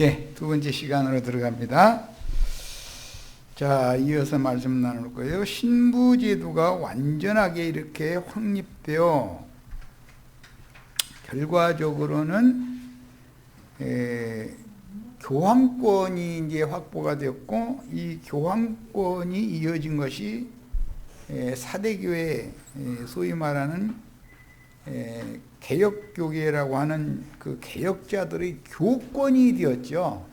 예, 두 번째 시간으로 들어갑니다. 자, 이어서 말씀 나눌 거예요. 신부제도가 완전하게 이렇게 확립되어 결과적으로는 교황권이 이제 확보가 되었고, 이 교황권이 이어진 것이 사대교회, 소위 말하는 개혁교계라고 하는 그 개혁자들의 교권이 되었죠.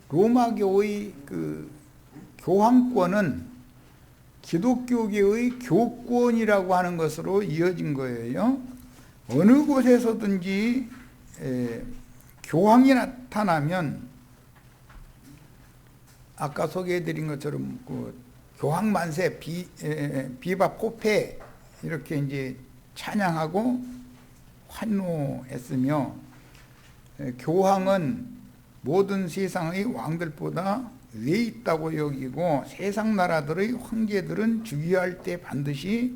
로마교의 그 교황권은 기독교계의 교권이라고 하는 것으로 이어진 거예요. 어느 곳에서든지 교황이 나타나면 아까 소개해드린 것처럼 그 교황 만세, 비바 포페 이렇게 이제 찬양하고 환호했으며, 교황은 모든 세상의 왕들보다 위에 있다고 여기고, 세상 나라들의 황제들은 즉위할 때 반드시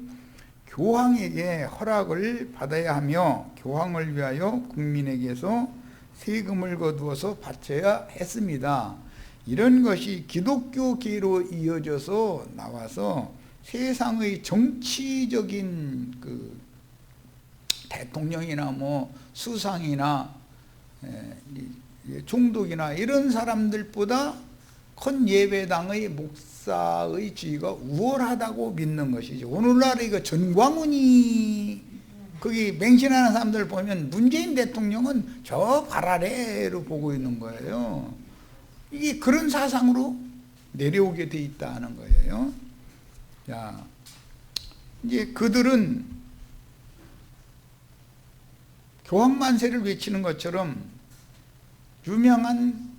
교황에게 허락을 받아야 하며, 교황을 위하여 국민에게서 세금을 거두어서 바쳐야 했습니다. 이런 것이 기독교계로 이어져서 나와서 세상의 정치적인 그 대통령이나 뭐 수상이나 총독이나 이런 사람들보다 큰 예배당의 목사의 지위가 우월하다고 믿는 것이죠. 오늘날 이거 전광훈이 거기 맹신하는 사람들 보면 문재인 대통령은 저 발 아래로 보고 있는 거예요. 이게 그런 사상으로 내려오게 돼 있다는 거예요. 자, 이제 그들은 교황 만세를 외치는 것처럼 유명한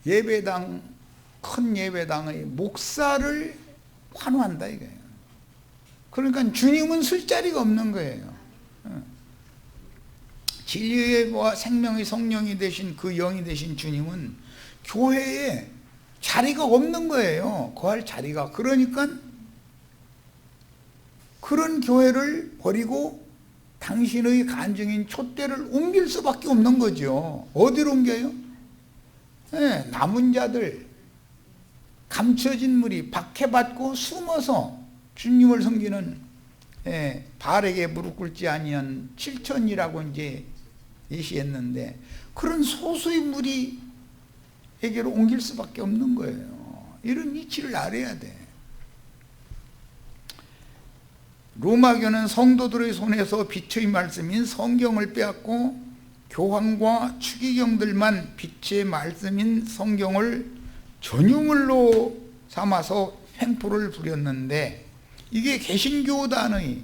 예배당, 큰 예배당의 목사를 환호한다 이거예요. 그러니까 주님은 쓸 자리가 없는 거예요. 진리와 생명의 성령이 되신 그 영이 되신 주님은 교회에 자리가 없는 거예요. 거할 자리가. 그러니까 그런 교회를 버리고 당신의 간증인 촛대를 옮길 수밖에 없는 거죠. 어디로 옮겨요? 남은 자들, 감춰진 무리, 박해받고 숨어서 주님을 섬기는 바알에게 무릎 꿇지 아니한 7천이라고 이제 예시했는데, 그런 소수의 무리에게로 옮길 수밖에 없는 거예요. 이런 이치를 알아야 돼. 로마교는 성도들의 손에서 빛의 말씀인 성경을 빼앗고 교황과 추기경들만 빛의 말씀인 성경을 전유물로 삼아서 횡포를 부렸는데, 이게 개신교단의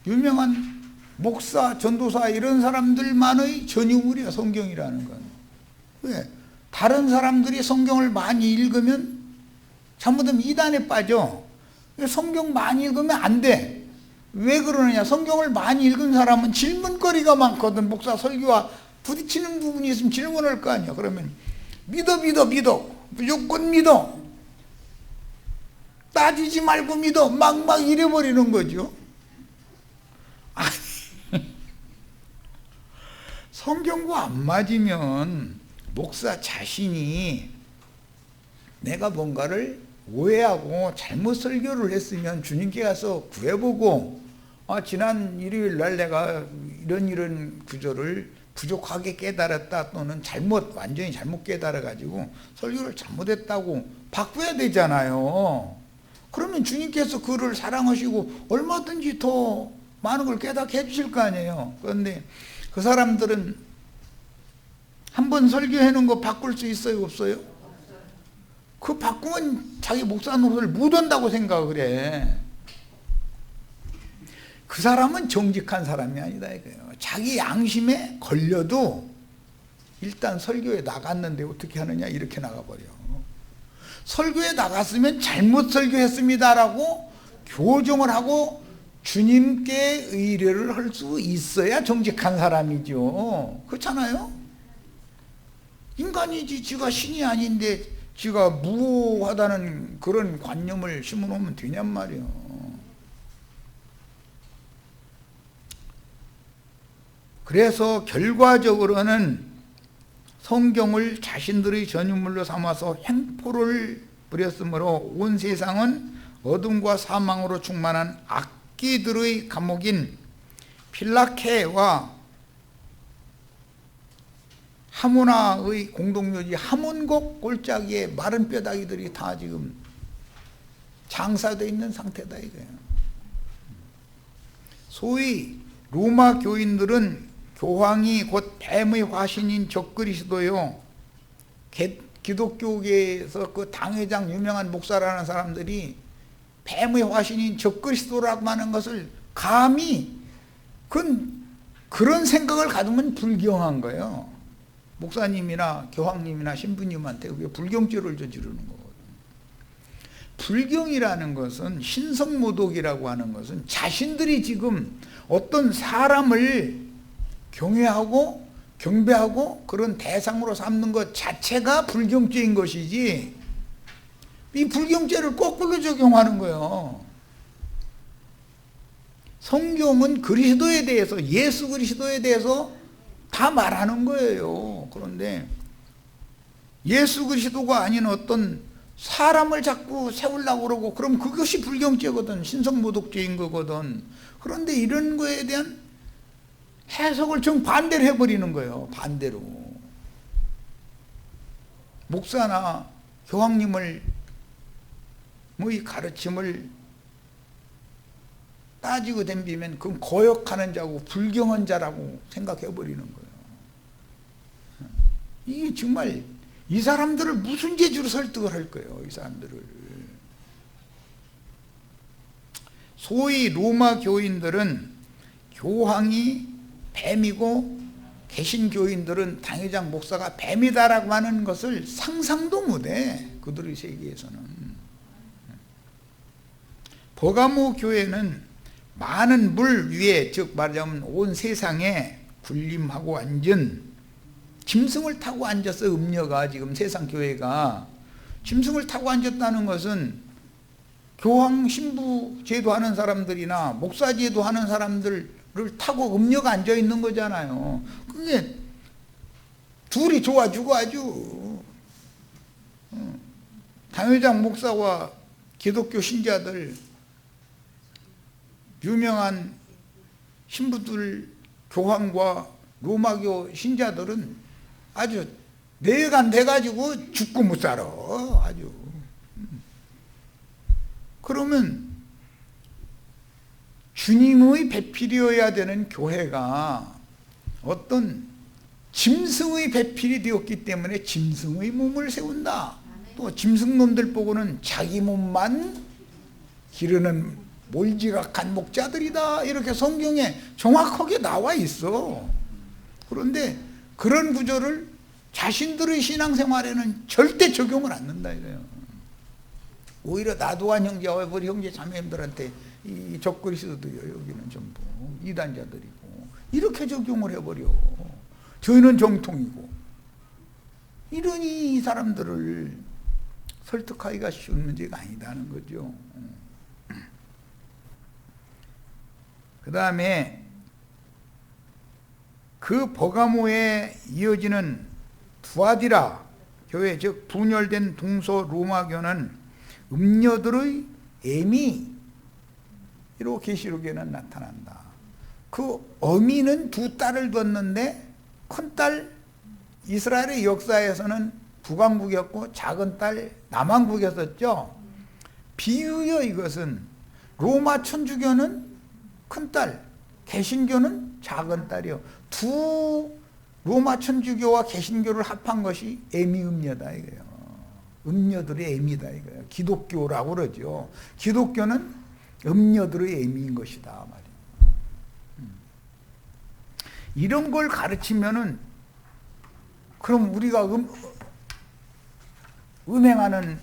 유명한 목사, 전도사 이런 사람들만의 전유물이야, 성경이라는 건. 왜? 다른 사람들이 성경을 많이 읽으면 잘못하면 이단에 빠져. 성경 많이 읽으면 안 돼. 왜 그러느냐? 성경을 많이 읽은 사람은 질문거리가 많거든. 목사 설교와 부딪히는 부분이 있으면 질문할 거 아니야. 그러면 믿어 무조건 믿어, 따지지 말고 믿어, 막 이래버리는 거죠. 아니, 성경과 안 맞으면 목사 자신이 내가 뭔가를 오해하고 잘못 설교를 했으면 주님께 가서 구해보고, 지난 일요일 날 내가 이런 구절을 부족하게 깨달았다, 또는 완전히 잘못 깨달아가지고 설교를 잘못했다고 바꿔야 되잖아요. 그러면 주님께서 그를 사랑하시고 얼마든지 더 많은 걸 깨닫게 해주실 거 아니에요. 그런데 그 사람들은 한번 설교해 놓은 거 바꿀 수 있어요, 없어요? 그 바꾸면 자기 목사 노릇을 못한다고 생각을 해. 그 사람은 정직한 사람이 아니다 이거예요. 자기 양심에 걸려도 일단 설교에 나갔는데 어떻게 하느냐, 이렇게 나가버려. 설교에 나갔으면 잘못 설교했습니다라고 교정을 하고 주님께 의뢰를 할 수 있어야 정직한 사람이죠. 그렇잖아요? 인간이지 지가 신이 아닌데 지가 무호하다는 그런 관념을 심어놓으면 되냔 말이에요. 그래서 결과적으로는 성경을 자신들의 전유물로 삼아서 횡포를 부렸으므로 온 세상은 어둠과 사망으로 충만한 악기들의 감옥인 필라케와 하모나의 공동묘지 하몬곡 골짜기에 마른 뼈다귀들이 다 지금 장사되어 있는 상태다 이거예요. 소위 로마 교인들은 교황이 곧 뱀의 화신인 적그리스도요, 기독교계에서 그 당회장 유명한 목사라는 사람들이 뱀의 화신인 적그리스도라고 하는 것을 감히 그런 생각을 가지면 불경한 거예요. 목사님이나 교황님이나 신부님한테 그게 불경죄를 저지르는 거거든요. 불경이라는 것은, 신성모독이라고 하는 것은 자신들이 지금 어떤 사람을 경외하고 경배하고 그런 대상으로 삼는 것 자체가 불경죄인 것이지, 이 불경죄를 거꾸로 적용하는 거예요. 성경은 그리스도에 대해서, 예수 그리스도에 대해서 다 말하는 거예요. 그런데 예수 그리스도가 아닌 어떤 사람을 자꾸 세우려고 그러고, 그럼 그것이 불경죄거든, 신성모독죄인 거거든. 그런데 이런 거에 대한 해석을 정반대로 해버리는 거예요. 반대로. 목사나 교황님을 이 가르침을 따지고 덤비면 그건 거역하는 자고 불경한 자라고 생각해버리는 거예요. 이게 정말 이 사람들을 무슨 재주로 설득을 할 거예요. 이 사람들을. 소위 로마 교인들은 교황이 뱀이고 개신교인들은 당회장 목사가 뱀이다라고 하는 것을 상상도 못해. 그들의 세계에서는. 버가모 교회는 많은 물 위에, 즉 말하자면 온 세상에 군림하고 앉은, 짐승을 타고 앉았어. 음녀가 지금 세상 교회가 짐승을 타고 앉았다는 것은 교황 신부 제도하는 사람들이나 목사 제도하는 사람들을 타고 음녀가 앉아 있는 거잖아요. 그게 둘이 좋아주고 아주 당회장 목사와 기독교 신자들, 유명한 신부들, 교황과 로마교 신자들은 아주 내간 돼가지고 죽고 못 살아. 아주. 그러면 주님의 배필이어야 되는 교회가 어떤 짐승의 배필이 되었기 때문에 짐승의 몸을 세운다. 또 짐승놈들 보고는 자기 몸만 기르는 몰지각한 목자들이다. 이렇게 성경에 정확하게 나와 있어. 그런데 그런 구조를 자신들의 신앙생활에는 절대 적용을 안 한다 이거예요. 오히려 나도한 형제와 우리 형제 자매님들한테 이 적그리스도들이요, 여기는 전부 이단자들이고, 이렇게 적용을 해버려. 저희는 정통이고. 이러니 이 사람들을 설득하기가 쉬운 문제가 아니다는 거죠. 그 다음에 그 버가모에 이어지는 두아디라 교회, 즉 분열된 동서 로마교는 음녀들의 애미로 계시록에는 나타난다. 그 어미는 두 딸을 뒀는데 큰딸 이스라엘의 역사에서는 북왕국이었고 작은 딸 남왕국이었었죠. 비유요. 이것은 로마 천주교는 큰딸, 개신교는 작은 딸이요. 두 로마 천주교와 개신교를 합한 것이 애미음녀다 이거예요. 음녀들의 애미다 이거예요. 기독교라고 그러죠. 기독교는 음녀들의 애미인 것이다 말이에요. 이런 걸 가르치면은 그럼 우리가 음행하는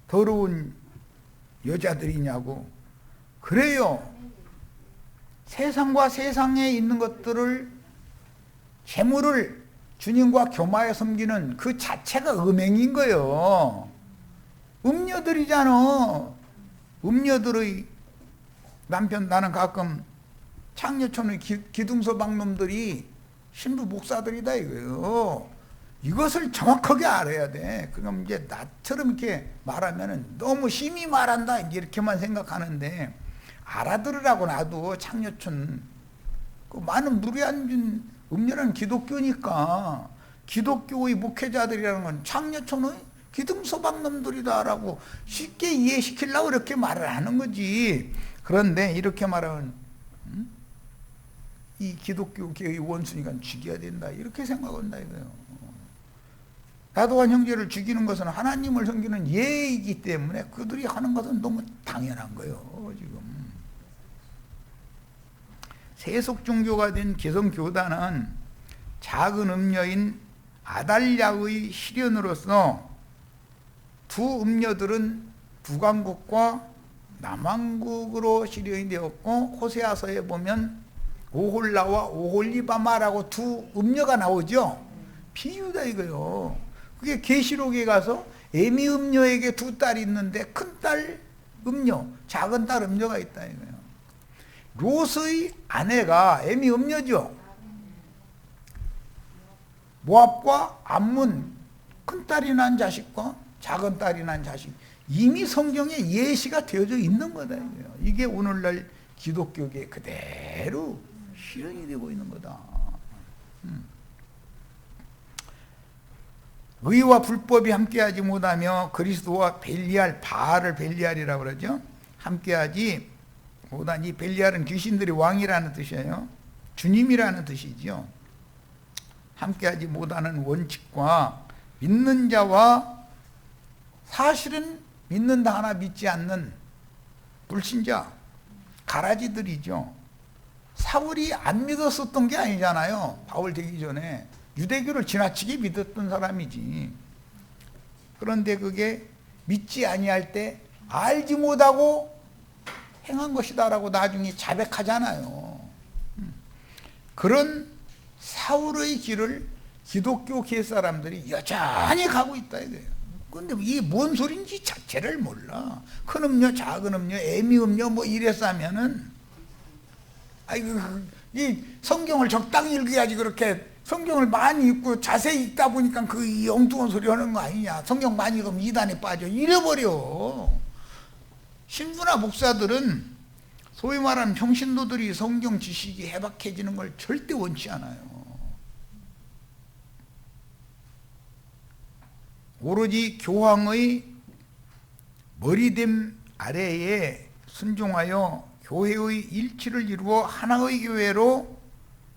더러운 여자들이냐고. 그래요. 세상과 세상에 있는 것들을, 재물을 주님과 겸하여 섬기는 그 자체가 음행인 거예요. 음녀들이잖아. 음녀들의 남편, 나는 가끔 창녀촌의 기둥서방 놈들이 신부 목사들이다 이거예요. 이것을 정확하게 알아야 돼. 그럼 이제 나처럼 이렇게 말하면은 너무 심히 말한다 이렇게만 생각하는데, 알아들으라고. 나도 창녀촌 그 많은 무리한 음녀는 기독교니까 기독교의 목회자들이라는 건 창녀촌의 기둥서방 놈들이다라고 쉽게 이해시키려고 이렇게 말을 하는 거지. 그런데 이렇게 말하면 이 기독교계의 원수니까 죽여야 된다 이렇게 생각한다 이거예요. 다도한 형제를 죽이는 것은 하나님을 섬기는 예이기 때문에 그들이 하는 것은 너무 당연한 거예요. 지금 세속 종교가 된 개성교단은 작은 음녀인 아달랴의 실현으로서 두 음녀들은 북왕국과 남왕국으로 실현이 되었고, 호세아서에 보면 오홀라와 오홀리바마라고 두 음녀가 나오죠. 비유다 이거요. 그게 계시록에 가서 에미 음녀에게 두 딸이 있는데 큰 딸 음녀, 작은 딸 음녀가 있다 이거예요. 롯의 아내가 에미 음녀죠. 모압과 암몬, 큰 딸이 난 자식과 작은 딸이 난 자식, 이미 성경에 예시가 되어져 있는 거다 이거예요. 이게 오늘날 기독교계 그대로 실현이 되고 있는 거다. 의와 불법이 함께하지 못하며 그리스도와 벨리알, 바알을 벨리알이라고 그러죠. 함께하지 못하니, 이 벨리알은 귀신들의 왕이라는 뜻이에요. 주님이라는 뜻이죠. 함께하지 못하는 원칙과 믿는 자와 사실은 믿는다 하나 믿지 않는 불신자, 가라지들이죠. 사울이 안 믿었었던 게 아니잖아요. 바울 되기 전에 유대교를 지나치게 믿었던 사람이지. 그런데 그게 믿지 아니할 때 알지 못하고 행한 것이다라고 나중에 자백하잖아요. 그런 사울의 길을 기독교계 사람들이 여전히 가고 있다 이거예요. 근데 이게 뭔 소린지 자체를 몰라. 큰 음료, 작은 음료, 애미 음료 뭐 이래서 하면은, 아이고, 이 성경을 적당히 읽어야지. 그렇게 성경을 많이 읽고 자세히 읽다 보니까 그 엉뚱한 소리 하는 거 아니냐. 성경 많이 읽으면 이단에 빠져. 이래버려. 신부나 목사들은 소위 말하는 평신도들이 성경 지식이 해박해지는 걸 절대 원치 않아요. 오로지 교황의 머리됨 아래에 순종하여 교회의 일치를 이루어 하나의 교회로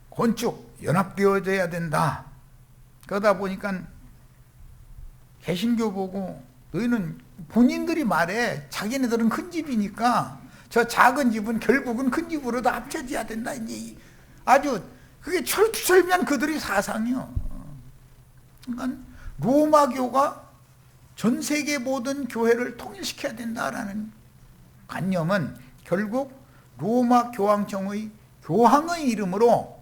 건축, 연합되어져야 된다. 그러다 보니까 개신교 보고, 너희는 본인들이 말해. 자기네들은 큰 집이니까 저 작은 집은 결국은 큰 집으로 다 합쳐져야 된다. 이제 아주 그게 철두철미한 그들의 사상이요. 그러니까 로마교가 전 세계 모든 교회를 통일시켜야 된다라는 관념은 결국 로마 교황청의 교황의 이름으로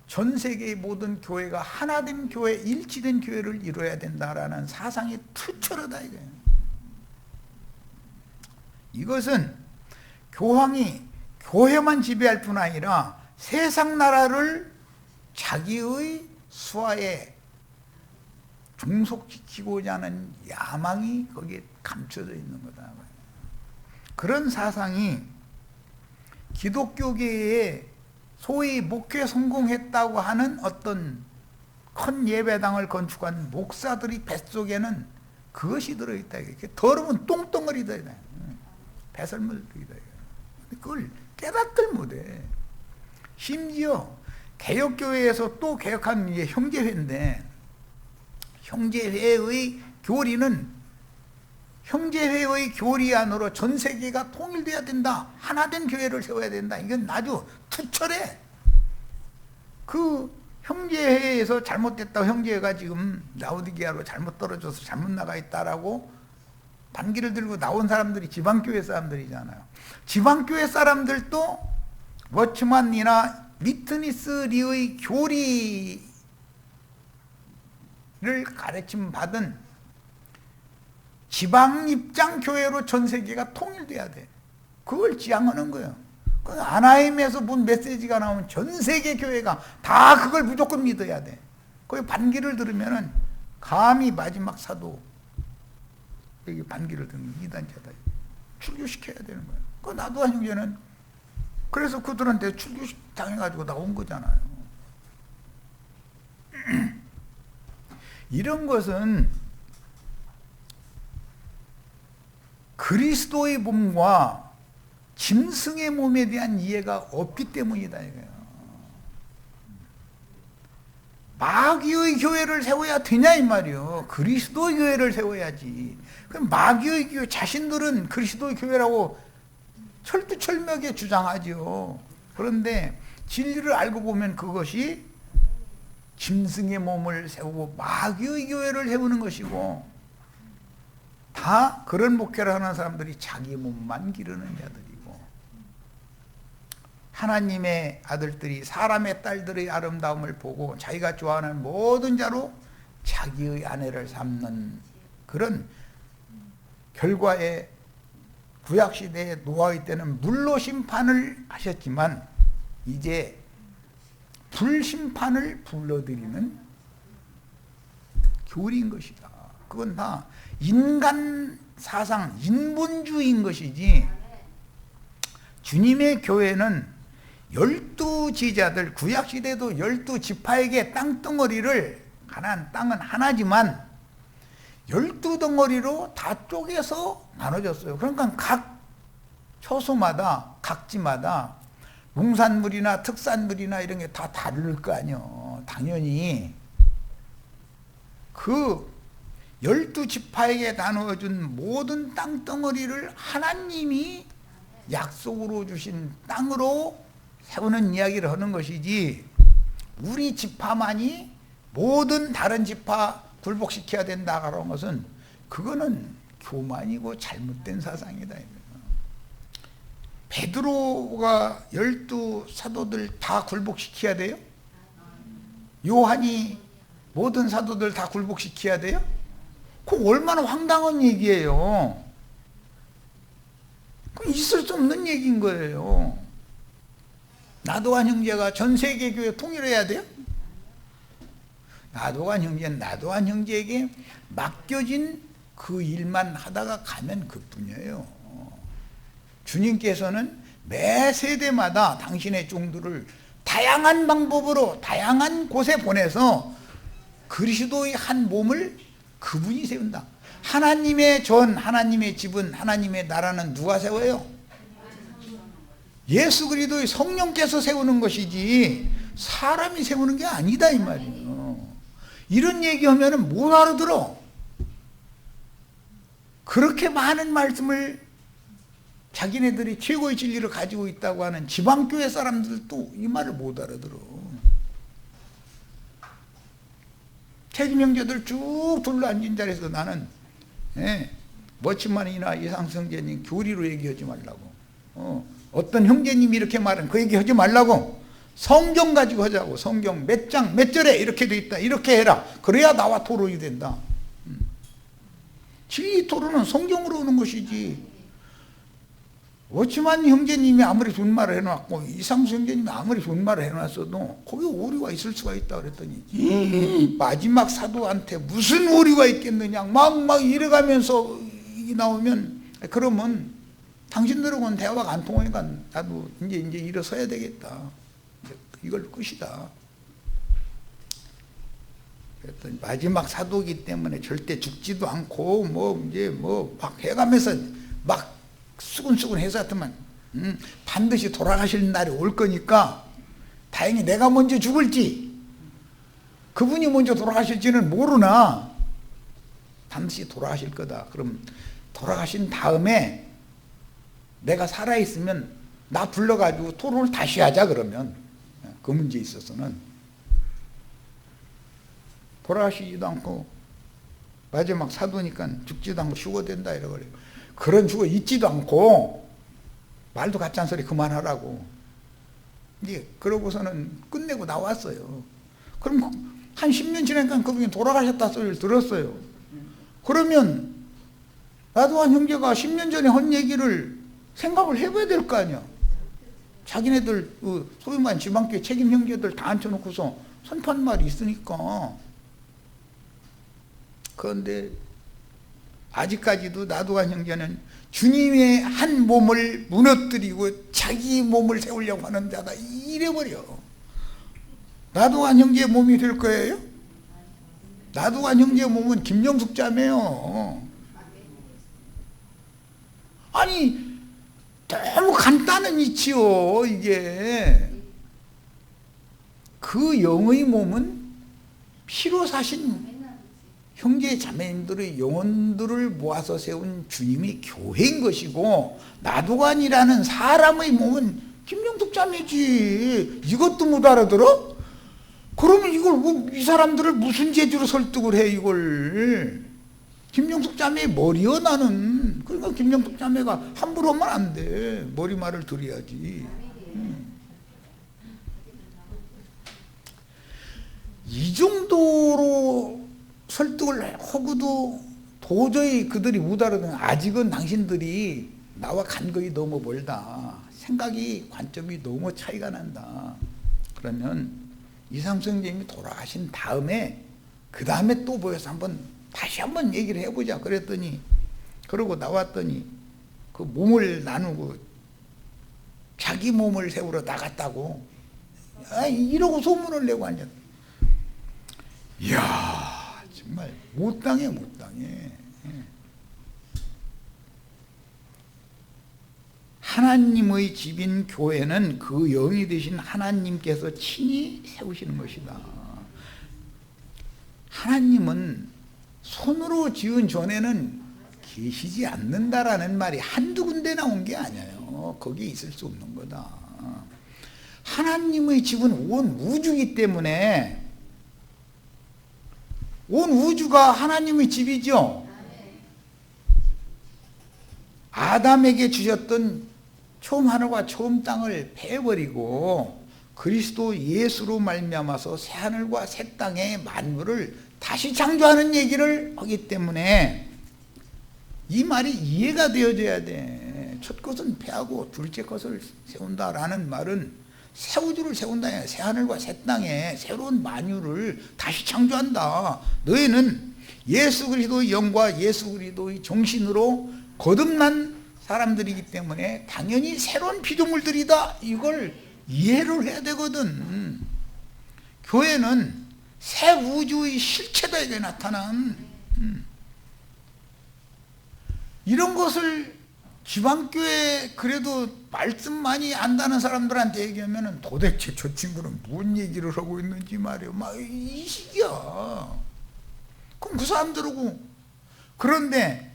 전 세계의 모든 교회가 하나된 교회, 일치된 교회를 이루어야 된다라는 사상이 투철하다 이거예요. 이것은 교황이 교회만 지배할 뿐 아니라 세상 나라를 자기의 수하에 종속시키고자 하는 야망이 거기에 감춰져 있는 거다. 그런 사상이 기독교계에 소위 목회 성공했다고 하는 어떤 큰 예배당을 건축한 목사들이 뱃속에는 그것이 들어있다. 더러운 똥덩어리다. 배설물이다. 그걸 깨닫들 못해. 심지어 개혁교회에서 또 개혁한 게 형제회인데, 형제회의 교리는 형제회의 교리 안으로 전 세계가 통일돼야 된다. 하나된 교회를 세워야 된다. 이건 아주 투철해. 그 형제회에서 잘못됐다고, 형제회가 지금 라오디게아로 잘못 떨어져서 잘못 나가 있다라고 반기를 들고 나온 사람들이 지방교회 사람들이잖아요. 지방교회 사람들도 워츠만이나 미트니스리의 교리를 가르침 받은 지방 입장 교회로 전 세계가 통일돼야 돼. 그걸 지향하는 거예요. 그 아나임에서 본 메시지가 나오면 전 세계 교회가 다 그걸 무조건 믿어야 돼. 거기 반기를 들으면은 감히 마지막 사도 여기 반기를 듣는 이단자다. 출교시켜야 되는 거야. 그 나도한 형제는 그래서 그들한테 출교 당해가지고 나온 거잖아요. 이런 것은 그리스도의 몸과 짐승의 몸에 대한 이해가 없기 때문이다 이거예요. 마귀의 교회를 세워야 되냐 이 말이요. 그리스도의 교회를 세워야지. 그럼 마귀의 교회 자신들은 그리스도의 교회라고 철두철미하게 주장하죠. 그런데 진리를 알고 보면 그것이 짐승의 몸을 세우고 마귀의 교회를 세우는 것이고, 다 그런 목회를 하는 사람들이 자기 몸만 기르는 자들이고, 하나님의 아들들이 사람의 딸들의 아름다움을 보고 자기가 좋아하는 모든 자로 자기의 아내를 삼는 그런 결과에 구약시대의 노아의 때는 물로 심판을 하셨지만 이제 불심판을 불러들이는 교리인 것이다. 그건 다 인간 사상, 인본주의인 것이지, 주님의 교회는 12지자들, 구약시대도 12지파에게 땅덩어리를, 가나안 땅은 하나지만 12덩어리로 다 쪼개서 나눠졌어요. 그러니까 각 처소마다, 각지마다 농산물이나 특산물이나 이런 게 다 다를 거 아니에요. 당연히 그 12지파에게 나누어준 모든 땅덩어리를 하나님이 약속으로 주신 땅으로 세우는 이야기를 하는 것이지, 우리 지파만이 모든 다른 지파 굴복시켜야 된다 그런 것은 그거는 교만이고 잘못된 사상이다. 베드로가 12사도들 다 굴복시켜야 돼요? 요한이 모든 사도들 다 굴복시켜야 돼요? 그거 얼마나 황당한 얘기예요. 그럼 있을 수 없는 얘기인 거예요. 나도한 형제가 전 세계 교회 통일해야 돼요? 나도한 형제는 나도한 형제에게 맡겨진 그 일만 하다가 가면 그뿐이에요. 주님께서는 매 세대마다 당신의 종들을 다양한 방법으로 다양한 곳에 보내서 그리스도의 한 몸을 그분이 세운다. 하나님의 전, 하나님의 집은, 하나님의 나라는 누가 세워요? 예수 그리스도의 성령께서 세우는 것이지 사람이 세우는 게 아니다 이 말이에요. 이런 얘기하면 못 알아들어. 그렇게 많은 말씀을 자기네들이 최고의 진리를 가지고 있다고 하는 지방교회 사람들도 이 말을 못 알아들어. 책임 형제들 쭉 둘러앉은 자리에서 나는 머치만이나 이상성재님 교리로 얘기하지 말라고, 어떤 형제님이 이렇게 말은 그 얘기하지 말라고, 성경 가지고 하자고. 성경 몇 장 몇 절에 이렇게 돼 있다, 이렇게 해라. 그래야 나와 토론이 된다. 진리 토론은 성경으로 오는 것이지, 워치만 형제님이 아무리 좋은 말을 해놨고 이상수 형제님이 아무리 좋은 말을 해놨어도 거기 오류가 있을 수가 있다 그랬더니 마지막 사도한테 무슨 오류가 있겠느냐 막 이래가면서 이게 나오면, 그러면 당신들하고는 대화가 안 통하니까 나도 이제 일어서야 되겠다. 이걸 끝이다. 그랬더니 마지막 사도이기 때문에 절대 죽지도 않고 막 해가면서 막 수근수근 해서 하여튼 반드시 돌아가실 날이 올 거니까, 다행히 내가 먼저 죽을지 그분이 먼저 돌아가실지는 모르나 반드시 돌아가실 거다. 그럼 돌아가신 다음에 내가 살아있으면 나 불러가지고 토론을 다시 하자. 그러면 그 문제에 있어서는 돌아가시지도 않고 마지막 사도니까 죽지도 않고 휴거된다 이러고, 그런 휴거 있지도 않고 말도 가짜한 소리 그만하라고. 이제 그러고서는 끝내고 나왔어요. 그럼 한 10년 지나니까 그분이 돌아가셨다 소리를 들었어요. 그러면 나도 한 형제가 10년 전에 한 얘기를 생각을 해봐야 될 거 아니야. 자기네들 소위 말하는 지방교회 책임 형제들 다 앉혀놓고서 선포한 말이 있으니까. 그런데 아직까지도 나도한 형제는 주님의 한 몸을 무너뜨리고 자기 몸을 세우려고 하는 자다 이래버려. 나도한 형제의 몸이 될 거예요? 나도한 형제의 몸은 김영숙 자매요. 아니 너무 간단한 이치요. 이게 그 영의 몸은 피로 사신 형제 자매님들의 영혼들을 모아서 세운 주님이 교회인 것이고, 나도관이라는 사람의 몸은 김영숙 자매지. 이것도 못 알아들어? 그러면 이걸 이 사람들을 무슨 재주로 설득을 해? 이걸 김영숙 자매의 머리여 나는. 그러니까 김영숙 자매가 함부로 하면 안 돼. 머리말을 들어야지. 이 정도로 설득을 하고도 도저히 그들이 못 알아듣는, 아직은 당신들이 나와 간거이 너무 멀다. 생각이 관점이 너무 차이가 난다. 그러면 이상수 형제님이 돌아가신 다음에 그 다음에 또 모여서 다시 한번 얘기를 해보자 그랬더니, 그러고 나왔더니 그 몸을 나누고 자기 몸을 세우러 나갔다고 이러고 소문을 내고 앉았다. 이야 정말 못당해. 하나님의 집인 교회는 그 영이 되신 하나님께서 친히 세우시는 것이다. 하나님은 손으로 지은 전에는 계시지 않는다라는 말이 한두 군데 나온 게 아니에요. 거기에 있을 수 없는 거다. 하나님의 집은 온 우주이기 때문에, 온 우주가 하나님의 집이죠. 아담에게 주셨던 처음 하늘과 처음 땅을 패버리고 그리스도 예수로 말미암아서 새 하늘과 새 땅의 만물을 다시 창조하는 얘기를 하기 때문에 이 말이 이해가 되어져야 돼. 첫 것은 패하고 둘째 것을 세운다라는 말은 새 우주를 세운다. 새 하늘과 새 땅에 새로운 만유를 다시 창조한다. 너희는 예수 그리스도의 영과 예수 그리스도의 정신으로 거듭난 사람들이기 때문에 당연히 새로운 피조물들이다. 이걸 이해를 해야 되거든. 교회는 새 우주의 실체다 이게 나타난. 이런 것을 지방교회 그래도 말씀 많이 안다는 사람들한테 얘기하면 도대체 저 친구는 뭔 얘기를 하고 있는지 말이에요. 막 이 식이야. 그럼 그 사람들하고, 그런데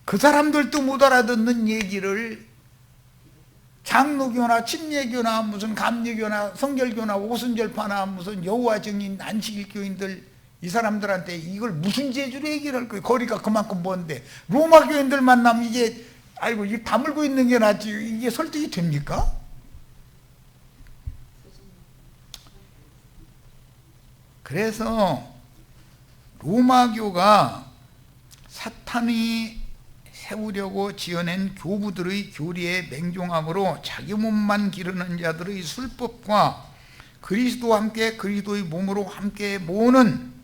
그 사람들도 못 알아듣는 얘기를 장로교나 침례교나 무슨 감리교나 성결교나 오순절파나 무슨 여호와 증인 안식일교인들 이 사람들한테 이걸 무슨 재주로 얘기를 할 거예요. 거리가 그만큼 먼데 로마 교인들 만나면 이게 아이고 이 다물고 있는 게 낫지 이게 설득이 됩니까? 그래서 로마교가 사탄이 세우려고 지어낸 교부들의 교리에 맹종함으로 자기 몸만 기르는 자들의 술법과 그리스도와 함께 그리스도의 몸으로 함께 모으는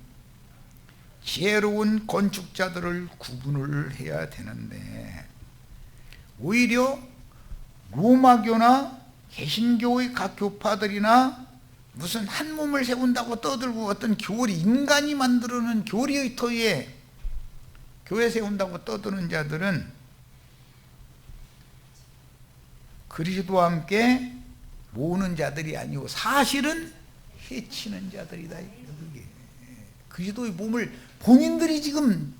지혜로운 건축자들을 구분을 해야 되는데, 오히려 로마교나 개신교의 각 교파들이나 무슨 한 몸을 세운다고 떠들고 어떤 교리, 인간이 만들어낸 교리의 터에 교회 세운다고 떠드는 자들은 그리스도와 함께 모으는 자들이 아니고 사실은 해치는 자들이다. 그게 그리스도의 몸을 본인들이 지금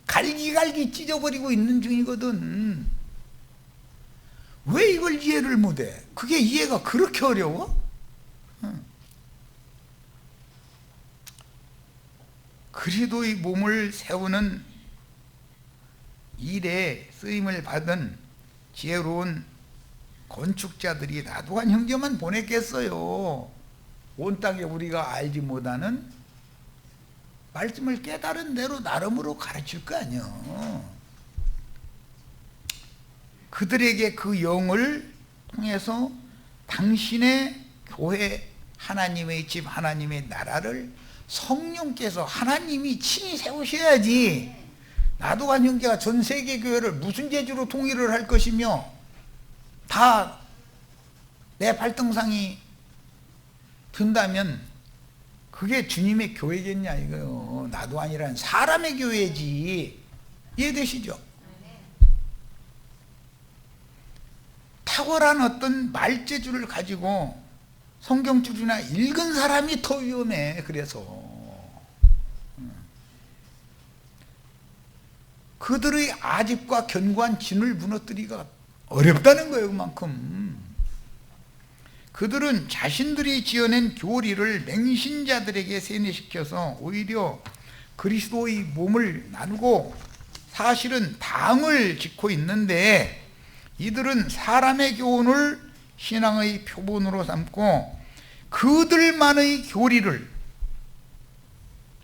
갈기갈기 찢어버리고 있는 중이거든. 왜 이걸 이해를 못해? 그게 이해가 그렇게 어려워? 그리스도의 몸을 세우는 일에 쓰임을 받은 지혜로운 건축자들이 나도한 형제만 보냈겠어요. 온 땅에 우리가 알지 못하는 말씀을 깨달은 대로 나름으로 가르칠 거 아니야. 그들에게 그 영을 통해서 당신의 교회, 하나님의 집, 하나님의 나라를 성령께서 하나님이 친히 세우셔야지. 나도관 형제가 전 세계 교회를 무슨 재주로 통일을 할 것이며 다 내 발등상이 든다면 그게 주님의 교회겠냐 이거요. 나도 아니란 사람의 교회지. 이해되시죠? 탁월한 어떤 말재주를 가지고 성경줄이나 읽은 사람이 더 위험해. 그래서 그들의 아집과 견고한 진을 무너뜨리기가 어렵다는 거예요. 그만큼 그들은 자신들이 지어낸 교리를 맹신자들에게 세뇌시켜서 오히려 그리스도의 몸을 나누고 사실은 당을 짓고 있는데, 이들은 사람의 교훈을 신앙의 표본으로 삼고 그들만의 교리를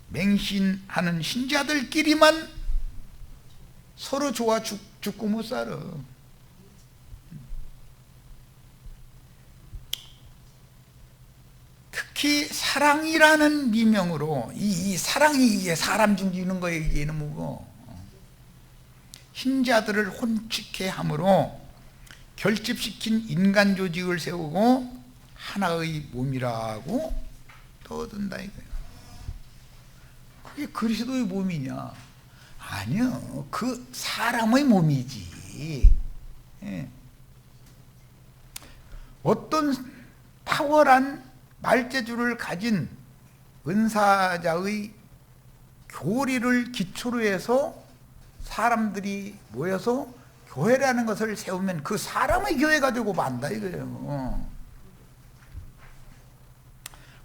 맹신하는 신자들끼리만 서로 좋아 죽고 못 살아. 특히 사랑이라는 미명으로 이 사랑이 이게 사람 죽이는 거에 이게는 뭐고, 신자들을 혼축해 함으로 결집시킨 인간 조직을 세우고 하나의 몸이라고 떠든다 이거예요. 그게 그리스도의 몸이냐? 아니요, 그 사람의 몸이지. 예. 어떤 탁월한 말재주를 가진 은사자의 교리를 기초로 해서 사람들이 모여서 교회라는 것을 세우면 그 사람의 교회가 되고 만다 이거예요.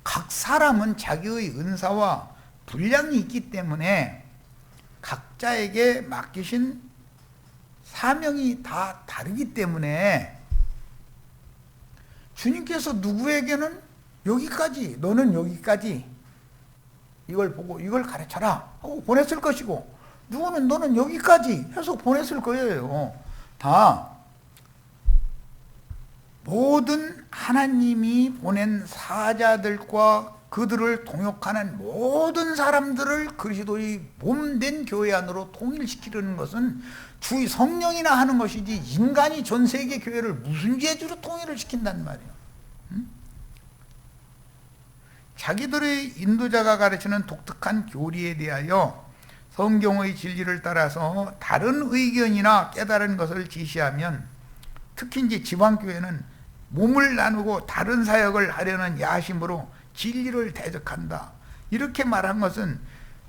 각 사람은 자기의 은사와 분량이 있기 때문에 각자에게 맡기신 사명이 다 다르기 때문에 주님께서 누구에게는 여기까지, 너는 여기까지 이걸 보고 이걸 가르쳐라 하고 보냈을 것이고, 누구는 너는 여기까지 해서 보냈을 거예요. 다 모든 하나님이 보낸 사자들과 그들을 동역하는 모든 사람들을 그리스도의 몸된 교회 안으로 통일시키려는 것은 주의 성령이나 하는 것이지, 인간이 전 세계 교회를 무슨 재주로 통일을 시킨단 말이에요. 자기들의 인도자가 가르치는 독특한 교리에 대하여 성경의 진리를 따라서 다른 의견이나 깨달은 것을 지시하면, 특히 이제 지방교회는 몸을 나누고 다른 사역을 하려는 야심으로 진리를 대적한다. 이렇게 말한 것은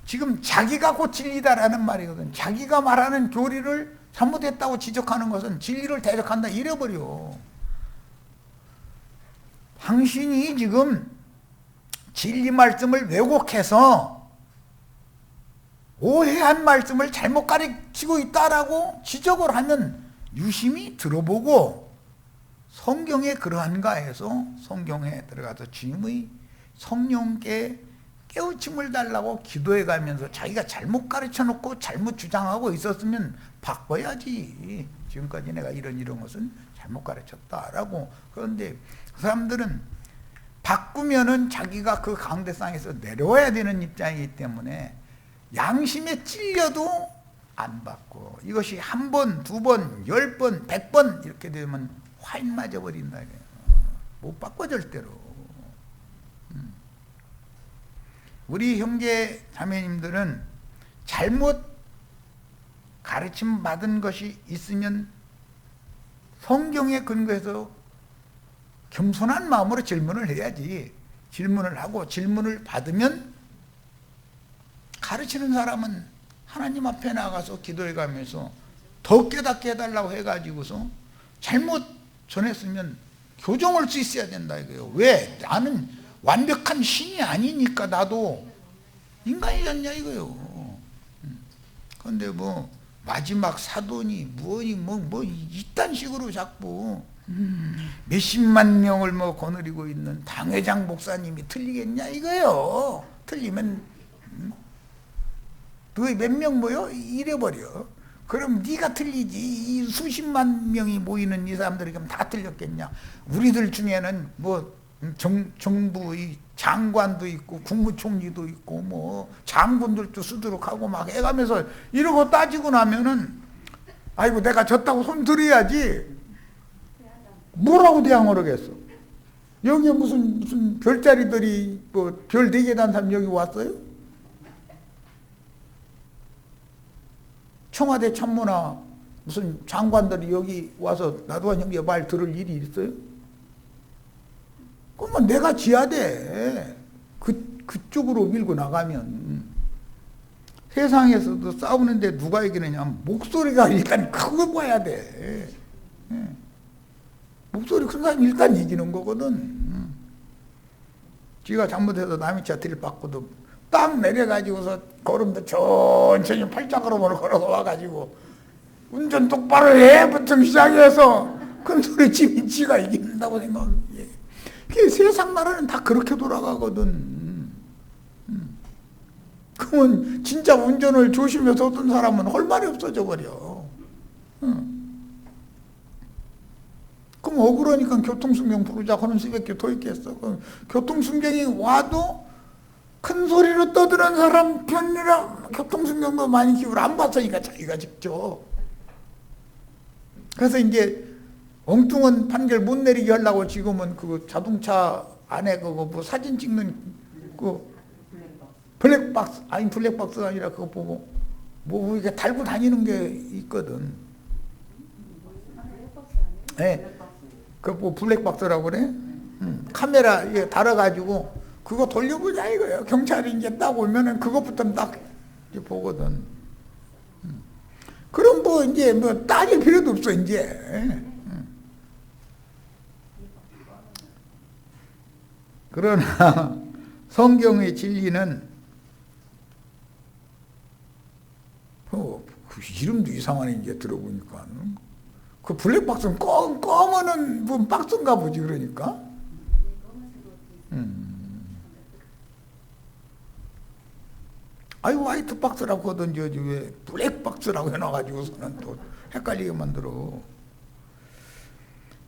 지금 자기가 곧 진리다라는 말이거든. 자기가 말하는 교리를 잘못했다고 지적하는 것은 진리를 대적한다 이래버려. 당신이 지금 진리 말씀을 왜곡해서 오해한 말씀을 잘못 가르치고 있다라고 지적을 하면 유심히 들어보고 성경에 그러한가 해서 성경에 들어가서 주님의 성령께 깨우침을 달라고 기도해 가면서 자기가 잘못 가르쳐 놓고 잘못 주장하고 있었으면 바꿔야지. 지금까지 내가 이런 것은 잘못 가르쳤다라고. 그런데 그 사람들은 바꾸면은 자기가 그 강대상에서 내려와야 되는 입장이기 때문에 양심에 찔려도 안 바꿔. 이것이 한 번, 두 번, 10번, 100번 이렇게 되면 화인 맞아 버린다. 못 바꿔 절대로. 우리 형제 자매님들은 잘못 가르침 받은 것이 있으면 성경에 근거해서 겸손한 마음으로 질문을 해야지. 질문을 하고 질문을 받으면 가르치는 사람은 하나님 앞에 나가서 기도해 가면서 더 깨닫게 해달라고 해가지고서 잘못 전했으면 교정할 수 있어야 된다 이거예요. 왜? 나는 완벽한 신이 아니니까 나도 인간이잖냐 이거예요. 그런데 뭐 마지막 사도니 뭐니 뭐 이딴 식으로 자꾸 몇십만 명을 뭐 거느리고 있는 당회장 목사님이 틀리겠냐 이거예요. 틀리면 너희 몇 명 모여? 이래버려. 그럼 네가 틀리지. 이 수십만 명이 모이는 이 사람들이 그럼 다 틀렸겠냐. 우리들 중에는 뭐 정부 이 장관도 있고 국무총리도 있고 뭐 장군들도 수두룩하고 막 해가면서 이러고 따지고 나면은 아이고 내가 졌다고 손 들어야지. 뭐라고 대항을 하겠어. 여기에 무슨 별자리들이 뭐 별 4개 단 사람 여기 왔어요? 청와대 참모나 무슨 장관들이 여기 와서 나도한 형제 말 들을 일이 있어요? 그러면 내가 지어야 돼. 그쪽으로 밀고 나가면. 세상에서도 싸우는데 누가 이기느냐. 목소리가 일단 크고 봐야 돼. 목소리 큰 사람이 일단 이기는 거거든. 지가 잘못해서 남의 차 들이받고도 딱 내려가지고서 걸음도 천천히 팔자걸음으로 걸어서 와가지고 운전 똑바로 해부터 시작해서 큰 소리 치면 지가 이긴다고 생각해. 세상 나라는 다 그렇게 돌아가거든. 그러면 진짜 운전을 조심해서 어떤 사람은 할 말이 없어져 버려. 그럼 억울하니까 교통순경 부르자 하는 수밖에 더 있겠어. 교통순경이 와도 큰 소리로 떠드는 사람 편이라 교통순경도 많이 기울어 안 봤으니까 자기가 직접. 그래서 이제 엉뚱한 판결 못 내리게 하려고 지금은 그 자동차 안에 그거 뭐 사진 찍는 그 블랙박스, 아니 블랙박스가 아니라 그거 보고 뭐 이렇게 달고 다니는 게 있거든. 네. 그 뭐 블랙박스라고 그래? 카메라에 달아가지고 그거 돌려보자 이거예요. 경찰이 이제 딱 오면은 그것부터 딱 보거든. 그럼 뭐 이제 뭐 따질 필요도 없어 이제. 그러나 성경의 진리는 그 이름도 이상하네 이제 들어보니까. 그 블랙박스는 검은 뭐 박스인가 보지 그러니까. 아이 화이트 박스라고 하던지 왜 블랙박스라고 해놔가지고서는 또 헷갈리게 만들어.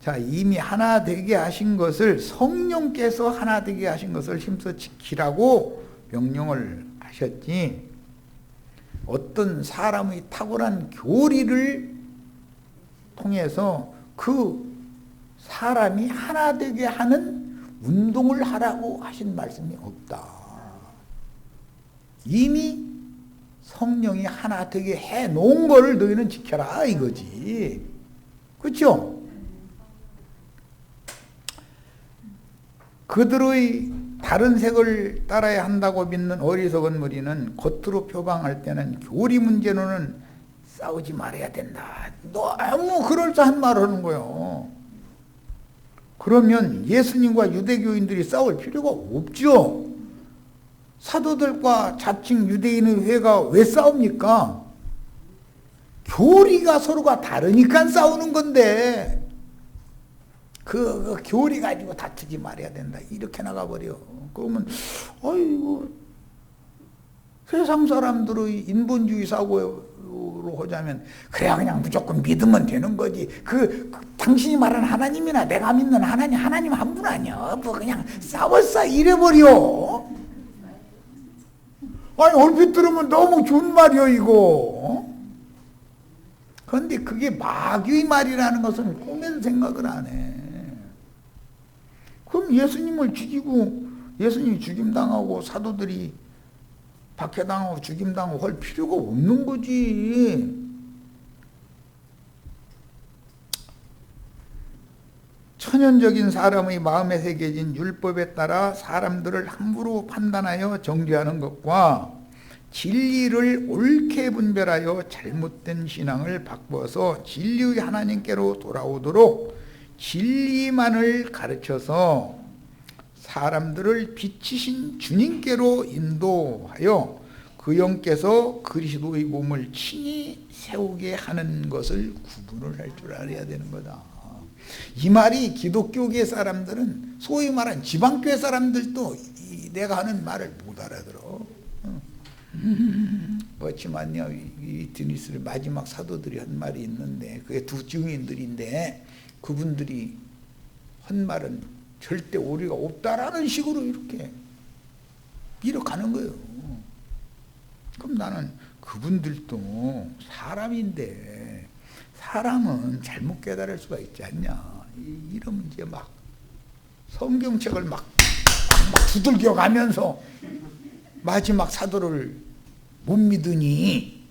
자, 이미 하나 되게 하신 것을 성령께서 하나 되게 하신 것을 힘써 지키라고 명령을 하셨지. 어떤 사람의 탁월한 교리를 통해서 그 사람이 하나 되게 하는 운동을 하라고 하신 말씀이 없다. 이미 성령이 하나 되게 해 놓은 거를 너희는 지켜라 이거지. 그렇죠? 그들의 다른 색을 따라야 한다고 믿는 어리석은 무리는 겉으로 표방할 때는 교리 문제로는 싸우지 말아야 된다. 너무 그럴싸한 말을 하는 거예요. 그러면 예수님과 유대교인들이 싸울 필요가 없죠. 사도들과 자칭 유대인의 회가 왜 싸웁니까? 교리가 서로가 다르니까 싸우는 건데 그 교리 가지고 다투지 말아야 된다. 이렇게 나가버려. 그러면 아이고 세상 사람들의 인본주의 사고로 하자면 그래야 그냥 무조건 믿으면 되는 거지. 당신이 말하는 하나님이나 내가 믿는 하나님 한 분 아니야. 뭐 그냥 싸웠어 이래버려. 아니 얼핏 들으면 너무 좋은 말이야 이거. 그런데 그게 마귀의 말이라는 것은 꿈에도 생각을 안 해. 그럼 예수님을 죽이고 예수님이 죽임당하고 사도들이 박해당하고 죽임당하고 할 필요가 없는 거지. 천연적인 사람의 마음에 새겨진 율법에 따라 사람들을 함부로 판단하여 정죄하는 것과 진리를 옳게 분별하여 잘못된 신앙을 바꿔서 진리의 하나님께로 돌아오도록 진리만을 가르쳐서 사람들을 빛이신 주님께로 인도하여 그 영께서 그리스도의 몸을 친히 세우게 하는 것을 구분을 할 줄 알아야 되는 거다. 이 말이 기독교계 사람들은 소위 말하는 지방교회 사람들도 내가 하는 말을 못 알아들어. 그렇지만요, 이 드니스의 마지막 사도들이 한 말이 있는데, 그게 두 증인들인데, 그분들이 한 말은 절대 오류가 없다라는 식으로 이렇게 밀어가는 거예요. 그럼 나는 그분들도 사람인데, 사람은 잘못 깨달을 수가 있지 않냐. 이러면 이제 막 성경책을 막 두들겨 가면서 마지막 사도를 못 믿으니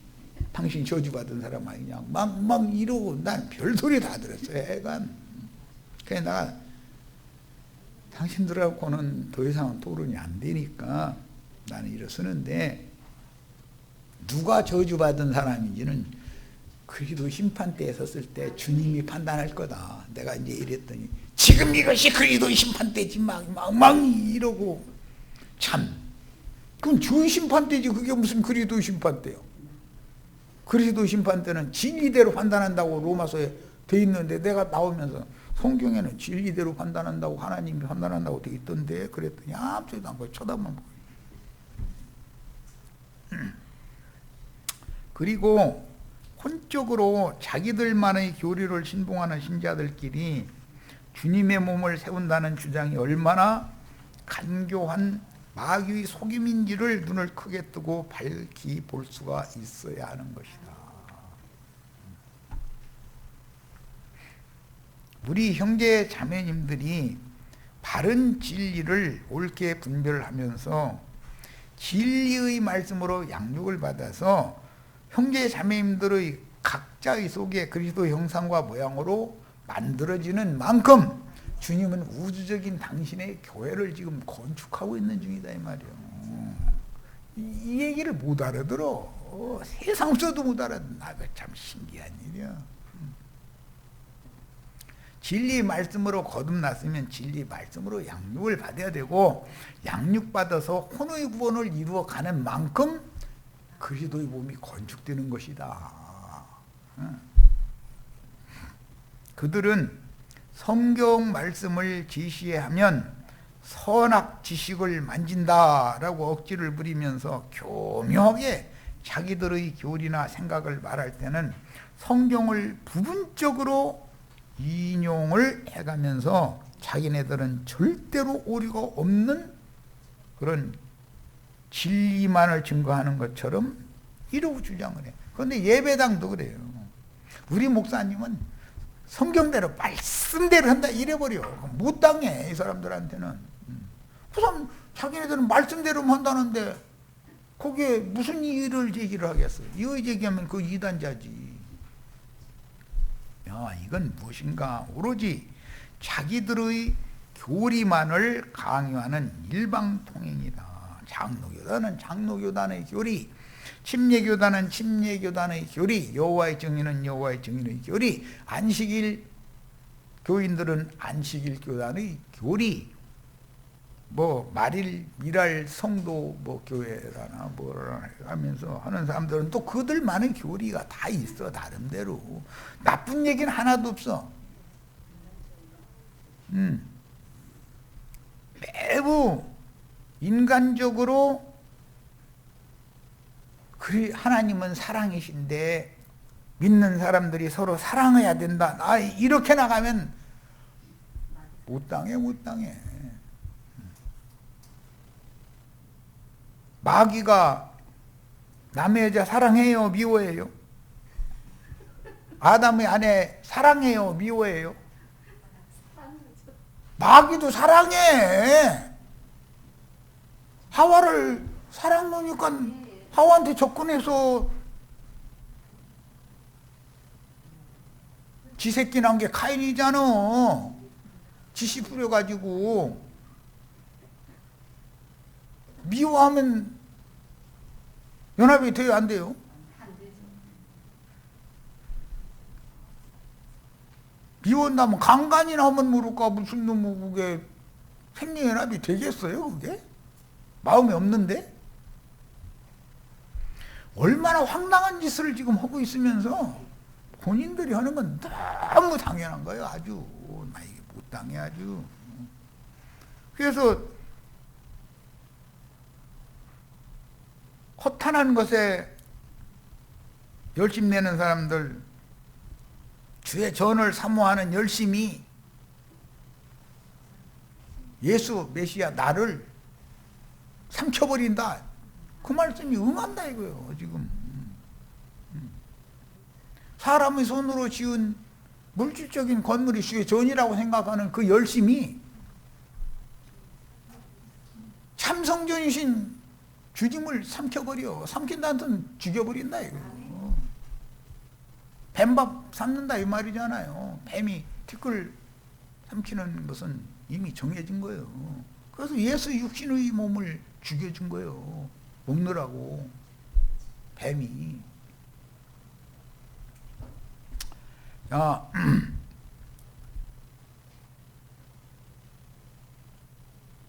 당신 저주받은 사람 아니냐. 막 이러고 난 별소리 다 들었어요. 애간. 그래서 내가 당신들하고는 더 이상은 토론이 안 되니까 나는 일어서는데, 누가 저주받은 사람인지는 그리도 심판대에 섰을 때 주님이 판단할 거다. 내가 이제 이랬더니 지금 이것이 그리도 심판대지 막 이러고, 참 그건 주 심판대지 그게 무슨 그리도 심판대요. 그리도 심판대는 진리대로 판단한다고 로마서에 돼 있는데, 내가 나오면서 성경에는 진리대로 판단한다고 하나님이 판단한다고 돼 있던데 그랬더니 아무도 안 보여. 쳐다만 보여. 그리고 혼적으로 자기들만의 교리를 신봉하는 신자들끼리 주님의 몸을 세운다는 주장이 얼마나 간교한 마귀의 속임인지를 눈을 크게 뜨고 밝히 볼 수가 있어야 하는 것이다. 우리 형제 자매님들이 바른 진리를 옳게 분별하면서 진리의 말씀으로 양육을 받아서 형제 자매님들의 각자의 속에 그리스도 형상과 모양으로 만들어지는 만큼 주님은 우주적인 당신의 교회를 지금 건축하고 있는 중이다 이 말이에요. 이 얘기를 못 알아들어. 세상서도 못 알아들어. 참 신기한 일이야. 진리 말씀으로 거듭났으면 진리 말씀으로 양육을 받아야 되고, 양육받아서 혼의 구원을 이루어가는 만큼 그리스도의 몸이 건축되는 것이다. 그들은 성경 말씀을 지시하면 선악 지식을 만진다라고 억지를 부리면서 교묘하게 자기들의 교리나 생각을 말할 때는 성경을 부분적으로 인용을 해가면서 자기네들은 절대로 오류가 없는 그런 진리만을 증거하는 것처럼 이러고 주장을 해요. 그런데 예배당도 그래요. 우리 목사님은 성경대로 말씀대로 한다 이래버려. 못 당해 이 사람들한테는. 우선 자기네들은 말씀대로만 한다는데 거기에 무슨 이의를 제기를 하겠어요. 이의 제기하면 그 이단자지. 야, 이건 무엇인가? 오로지 자기들의 교리만을 강요하는 일방통행이다. 장로교단은 장로교단의 교리, 침례교단은 침례교단의 교리, 여호와의 증인은 여호와의 증인의 교리, 안식일 교인들은 안식일 교단의 교리, 뭐 말일 미랄 성도 뭐 교회라나 뭐라 하면서 하는 사람들은 또 그들만의 교리가 다 있어. 나름대로 나쁜 얘기는 하나도 없어. 매우 인간적으로 하나님은 사랑이신데 믿는 사람들이 서로 사랑해야 된다. 이렇게 나가면 못 당해. 마귀가 남의 여자 사랑해요, 미워해요? 아담의 아내 사랑해요, 미워해요? 마귀도 사랑해. 하와를 사랑하니까 하와한테 접근해서 지 새끼 난 게 카인이잖아. 지씨 부려가지고. 미워하면 연합이 돼요, 안 돼요? 미워한다면 강간이나 하면 모를까 무슨 놈의 그게 생리연합이 되겠어요, 그게? 마음이 없는데? 얼마나 황당한 짓을 지금 하고 있으면서 본인들이 하는 건 너무 당연한 거예요, 아주. 나 이게 못 당해, 아주. 그래서 허탄한 것에 열심 내는 사람들, 주의 전을 사모하는 열심이 예수 메시아 나를 삼켜버린다. 그 말씀이 응한다 이거예요. 지금 사람의 손으로 지은 물질적인 건물이 주의 전이라고 생각하는 그 열심이 참성전이신 주님을 삼켜버려. 삼킨다는 뜻은 죽여버린다 이거예요. 뱀밥 삼는다 이 말이잖아요. 뱀이 티끌 삼키는 것은 이미 정해진 거예요. 그래서 예수 육신의 몸을 죽여준 거예요. 먹느라고 뱀이. 자,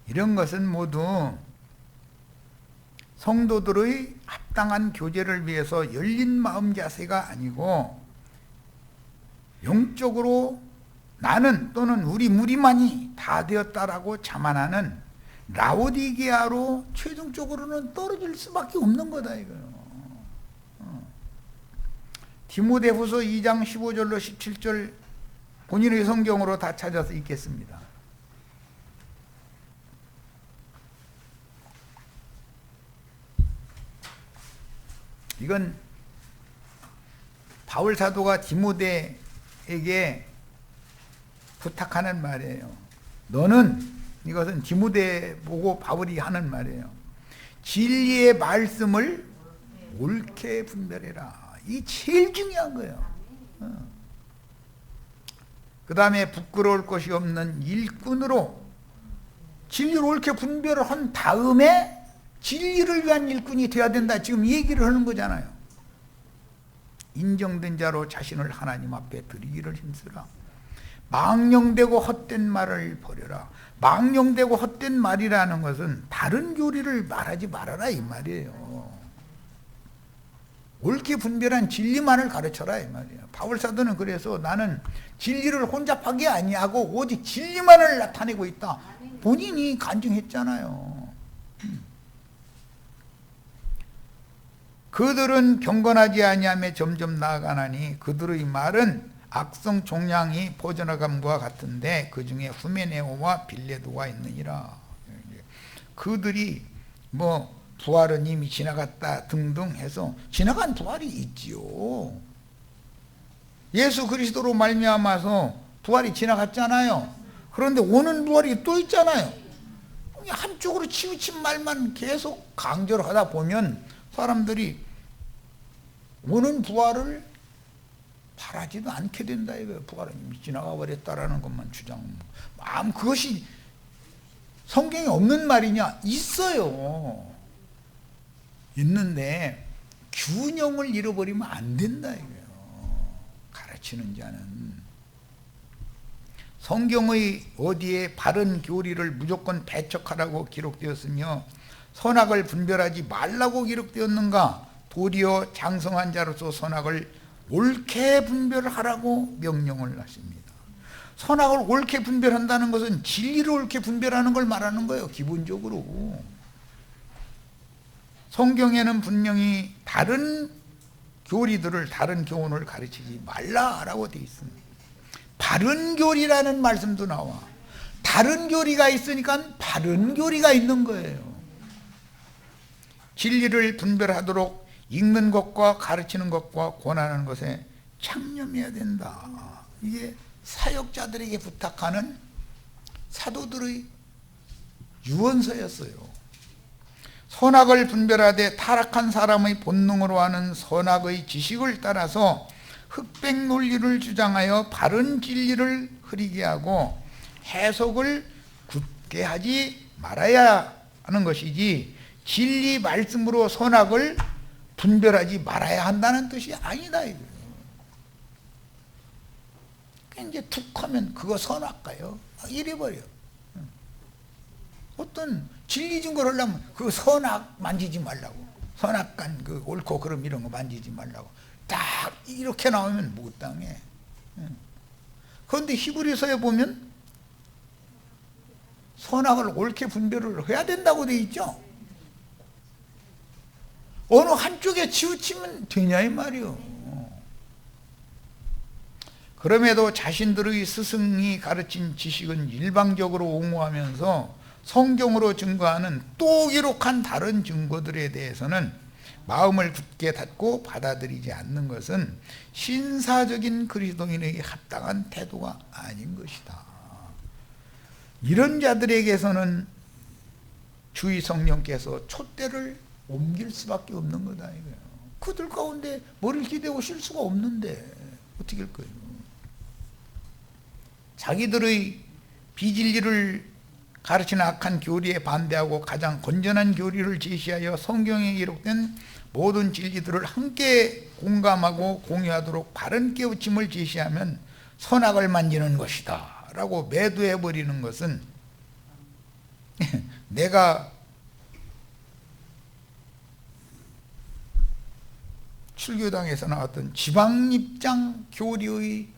이런 것은 모두 성도들의 합당한 교제를 위해서 열린 마음 자세가 아니고 영적으로 나는 또는 우리 무리만이 다 되었다라고 자만하는 라오디게아로 최종적으로는 떨어질 수밖에 없는 거다 이거예요. 디모데후서 2장 15절로 17절 본인의 성경으로 다 찾아서 읽겠습니다. 이건 바울 사도가 디모데에게 부탁하는 말이에요. 너는, 이것은 디모데 보고 바울이 하는 말이에요. 진리의 말씀을 옳게 분별해라. 이 제일 중요한 거예요. 그 다음에 부끄러울 것이 없는 일꾼으로 진리를 옳게 분별을 한 다음에 진리를 위한 일꾼이 되어야 된다. 지금 이 얘기를 하는 거잖아요. 인정된 자로 자신을 하나님 앞에 드리기를 힘쓰라. 망령되고 헛된 말을 버려라. 망령되고 헛된 말이라는 것은 다른 교리를 말하지 말아라 이 말이에요. 옳게 분별한 진리만을 가르쳐라 이 말이에요. 바울 사도는 그래서 나는 진리를 혼잡하게 아니하고 오직 진리만을 나타내고 있다. 본인이 간증했잖아요. 그들은 경건하지 아니하며 점점 나아가나니 그들의 말은 악성 종양이 퍼져나감과 같은데 그 중에 후메네오와 빌레도가 있느니라. 그들이 뭐 부활은 이미 지나갔다 등등 해서 지나간 부활이 있지요. 예수 그리스도로 말미암아서 부활이 지나갔잖아요. 그런데 오는 부활이 또 있잖아요. 한쪽으로 치우친 말만 계속 강조를 하다 보면 사람들이 오는 부활을 바라지도 않게 된다 이거예요. 부활은 이미 지나가 버렸다라는 것만 주장합니다. 그것이 성경에 없는 말이냐? 있어요. 있는데 균형을 잃어버리면 안 된다 이거예요. 가르치는 자는 성경의 어디에 바른 교리를 무조건 배척하라고 기록되었으며 선악을 분별하지 말라고 기록되었는가? 도리어 장성한 자로서 선악을 옳게 분별하라고 명령을 하십니다. 선악을 옳게 분별한다는 것은 진리를 옳게 분별하는 걸 말하는 거예요. 기본적으로 성경에는 분명히 다른 교리들을, 다른 교훈을 가르치지 말라라고 되어 있습니다. 바른 교리라는 말씀도 나와. 다른 교리가 있으니까 바른 교리가 있는 거예요. 진리를 분별하도록 읽는 것과 가르치는 것과 권하는 것에 창념해야 된다. 이게 사역자들에게 부탁하는 사도들의 유언서였어요. 선악을 분별하되 타락한 사람의 본능으로 하는 선악의 지식을 따라서 흑백 논리를 주장하여 바른 진리를 흐리게 하고 해석을 굳게 하지 말아야 하는 것이지 진리 말씀으로 선악을 분별하지 말아야 한다는 뜻이 아니다 이거예요. 이제 툭 하면 그거 선악가요. 이래버려. 어떤 진리진 걸 하려면 그 선악 만지지 말라고. 선악간 그 옳고 그름 이런 거 만지지 말라고. 딱 이렇게 나오면 못 당해. 그런데 히브리서에 보면 선악을 옳게 분별을 해야 된다고 돼 있죠. 어느 한쪽에 치우치면 되냐 이 말이요. 그럼에도 자신들의 스승이 가르친 지식은 일방적으로 옹호하면서 성경으로 증거하는 또 기록한 다른 증거들에 대해서는 마음을 굳게 닫고 받아들이지 않는 것은 신사적인 그리스도인에게 합당한 태도가 아닌 것이다. 이런 자들에게서는 주의 성령께서 촛대를 옮길 수밖에 없는 거다 이거예요. 그들 가운데 머리를 기대고 쉴 수가 없는데 어떻게 할 거예요? 자기들의 비진리를 가르치는 악한 교리에 반대하고 가장 건전한 교리를 제시하여 성경에 기록된 모든 진리들을 함께 공감하고 공유하도록 바른 깨우침을 제시하면 선악을 만지는 것이다 라고 매도해버리는 것은 내가 출교당에서 나왔던 지방입장 교리의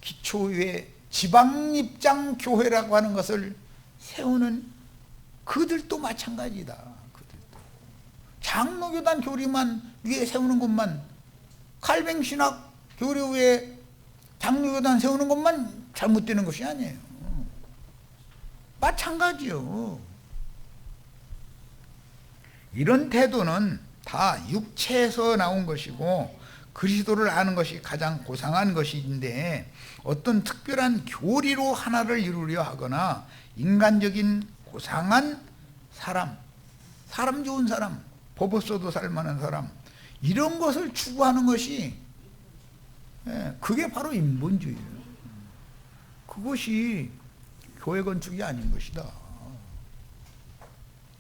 기초에 지방입장 교회라고 하는 것을 세우는 그들도 마찬가지다. 그들도 장로교단 교리만 위에 세우는 것만, 칼뱅신학 교리 위에 장로교단 세우는 것만 잘못되는 것이 아니에요. 마찬가지요. 이런 태도는 다 육체에서 나온 것이고 그리스도를 아는 것이 가장 고상한 것인데 어떤 특별한 교리로 하나를 이루려 하거나 인간적인 고상한 사람 좋은 사람, 법 없어도 살만한 사람, 이런 것을 추구하는 것이 그게 바로 인본주의예요. 그것이 교회 건축이 아닌 것이다.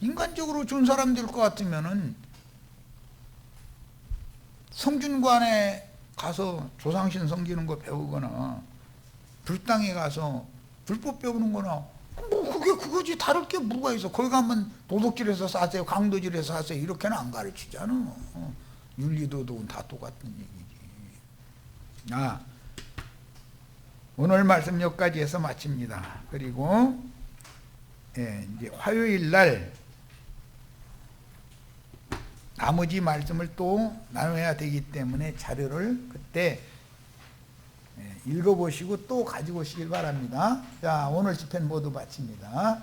인간적으로 좋은 사람 될 것 같으면은 성균관에 가서 조상신 섬기는 거 배우거나 불당에 가서 불법 배우는 거나 뭐 그게 그거지. 다를 게 뭐가 있어. 거기 가면 도둑질해서 사세요, 강도질해서 사세요 이렇게는 안 가르치잖아. 윤리도덕은 다 똑같은 얘기지. 오늘 말씀 여기까지 해서 마칩니다. 그리고 이제 화요일 날 나머지 말씀을 또 나눠야 되기 때문에 자료를 그때 읽어보시고 또 가지고 오시길 바랍니다. 자, 오늘 집회는 모두 마칩니다.